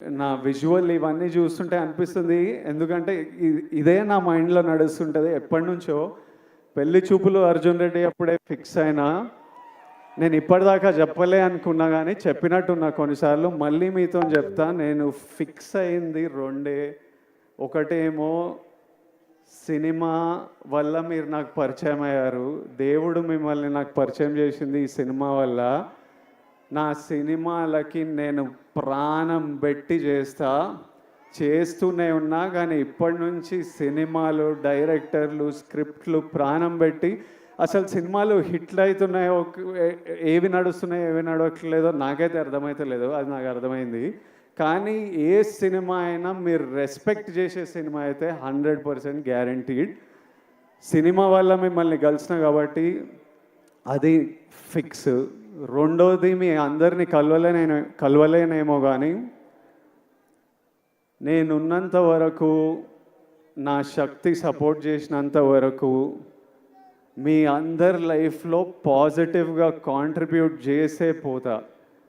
నా విజువల్ ఇవన్నీ చూస్తుంటే అనిపిస్తుంది. ఎందుకంటే ఇదే నా మైండ్‌లో నడుస్తుంటది ఎప్పటినుంచో. పెళ్లి చూపులు అర్జున్ రెడ్డి అప్పుడే ఫిక్స్ అయినా. నేను ఇప్పటిదాకా చెప్పలే అనుకున్నా గానీ చెప్పినట్టున్నా కొన్నిసార్లు. మళ్ళీ మీతోని చెప్తా. నేను ఫిక్స్ అయింది రెండే. ఒకటేమో సినిమా వల్ల మీరు నాకు పరిచయం అయ్యారు. దేవుడు మిమ్మల్ని నాకు పరిచయం చేసింది ఈ సినిమా వల్ల. నా సినిమాలకి నేను ప్రాణం పెట్టి చేస్తూనే ఉన్నా. కానీ ఇప్పటి నుంచి సినిమాలు, డైరెక్టర్లు, స్క్రిప్ట్లు ప్రాణం పెట్టి అసలు సినిమాలు హిట్లు అవుతున్నాయో ఏవి నడుస్తున్నాయో ఏవి నడవట్లేదో నాకైతే అర్థమవుతలేదు. అది నాకు అర్థమైంది. కానీ ఏ సినిమా అయినా మీరు రెస్పెక్ట్ చేసే సినిమా అయితే 100% గ్యారంటీడ్. సినిమా వల్ల మిమ్మల్ని కలిసిన కాబట్టి అది ఫిక్స్. రెండోది మీ అందరినీ కలవలేనేమో కానీ నేనున్నంత వరకు, నా శక్తి సపోర్ట్ చేసినంత వరకు మీ అందరి లైఫ్లో పాజిటివ్గా కాంట్రిబ్యూట్ చేసే పోతా.